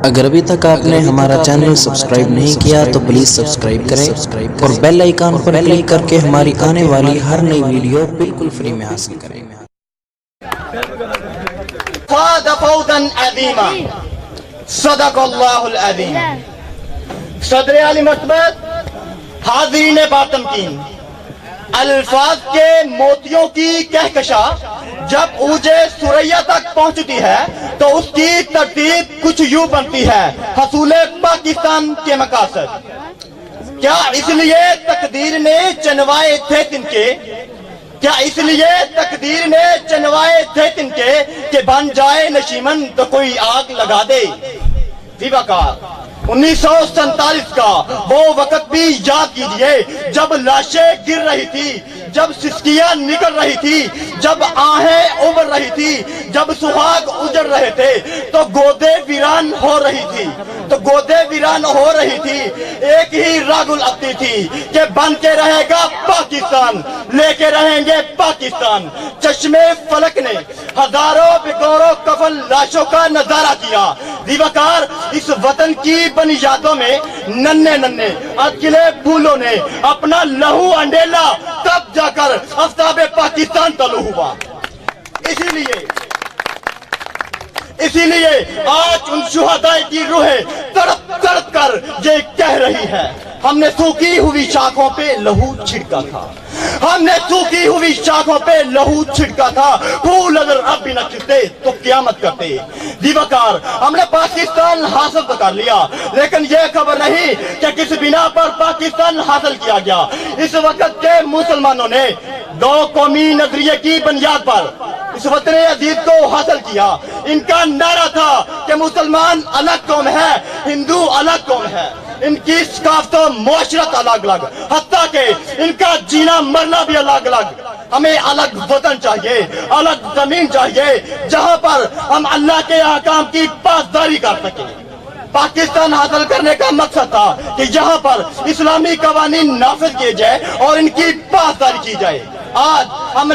اگر ابھی تک آپ نے ہمارا چینل سبسکرائب نہیں کیا تو پلیز سبسکرائب کریں اور بیل آئیکن پر کلک کر کے ہماری آنے والی ہر نئی ویڈیو بالکل فری میں حاصل کریں۔ فاز فوزا عظیما صدق اللہ العظیم۔ صدر علی مرتبت، حاضرین باتمکین، الفاظ کے موتیوں کی کہکشاں جب اوج ثریا تک پہنچتی ہے تو اس کی ترتیب کچھ یوں بنتی ہے: حصول پاکستان کے مقاصد۔ کیا اس لیے تقدیر نے چنوائے تھے تنکے، کیا اس لیے تقدیر نے چنوائے تھے تنکے کہ بن جائے نشیمن تو کوئی آگ لگا دے۔ وقار 1947 کا وہ وقت بھی یاد کیجئے جب لاشیں گر رہی تھی، جب سسکیاں نکل رہی تھی، جب آہیں ابل رہی تھی، جب سہاگ اجڑ رہے تھے تو گودے ویران ہو رہی تھی، ایک ہی راگل اپنی تھی کہ بن کے رہے گا پاکستان، لے کے رہیں گے پاکستان۔ چشمے فلک نے ہزاروں بگوروں کفن لاشوں کا نظارہ کیا۔ دیوکار اس وطن کی بنیادوں میں ننھے ننھے اکیلے پھولوں نے اپنا لہو انڈیلا، تب جا کر آفتاب پاکستان طلوع ہوا۔ اسی لیے آج ان شہداء کی روحیں تڑپ تڑپ کر یہ کہہ رہی ہے: ہم نے سوکھی ہوئی شاخوں پہ لہو چھڑکا تھا، ہم نے سوکھی ہوئی شاخوں پہ لہو چھڑکا تھا، پھول اگر اب بھی نہ کھلتے تو قیامت کرتے۔ دیوکار ہم نے پاکستان حاصل تو کر لیا، لیکن یہ خبر نہیں کہ کس بنا پر پاکستان حاصل کیا گیا۔ اس وقت کے مسلمانوں نے دو قومی نظریے کی بنیاد پر اس وطن عزیز کو حاصل کیا۔ ان کا نعرہ تھا کہ مسلمان الگ قوم ہے، ہندو الگ قوم ہے، ان کی ثقافت و معاشرت الگ الگ، حتیٰ کہ ان کا جینا مرنا بھی الگ الگ۔ ہمیں الگ وطن چاہیے، الگ زمین چاہیے جہاں پر ہم اللہ کے احکام کی پاسداری کر سکیں۔ پاکستان حاصل کرنے کا مقصد تھا کہ یہاں پر اسلامی قوانین نافذ کیے جائے اور ان کی پاسداری کی جائے۔ آج ہم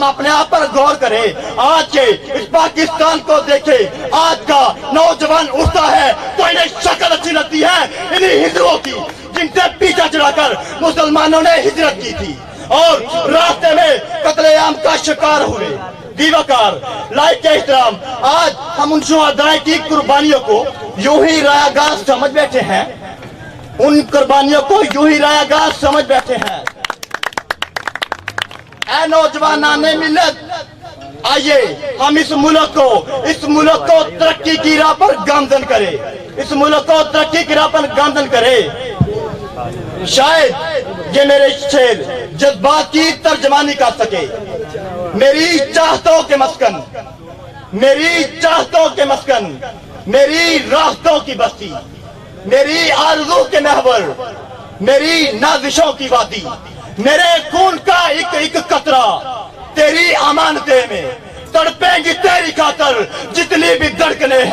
اپنے آپ پر غور کریں، آج کے اس پاکستان کو دیکھیں، آج کا نوجوان اٹھتا ہے تو انہیں شکل اچھی لگتی ہے انہیں ہندوؤں کی جن سے پیچھا چڑھا کر مسلمانوں نے ہجرت کی تھی اور راستے میں قتل عام کا شکار ہوئے۔ دیوکار لائق کے احترام، آج ہم ان شہداء کی قربانیوں کو یوں ہی رایہ گاہ سمجھ بیٹھے ہیں، ان قربانیوں کو یوں ہی رایہ گاہ سمجھ بیٹھے ہیں۔ اے نوجوانان ملت، آئیے ہم اس ملک کو ترقی کی راہ پر گامزن کریں، اس ملک کو ترقی کی راہ پر گامزن کریں۔ شاید یہ میرے شعر جذبات کی ترجمانی کر سکے۔ میری چاہتوں کے مسکن، میری چاہتوں کے مسکن، میری راحتوں کی بستی، میری آرزو کے محور، میری نازشوں کی وادی، میرے خون کا ایک ایک قطرہ تیری امانتیں میں تڑپیں گی تیری خاطر جتنی بھی دھڑکنیں ہیں۔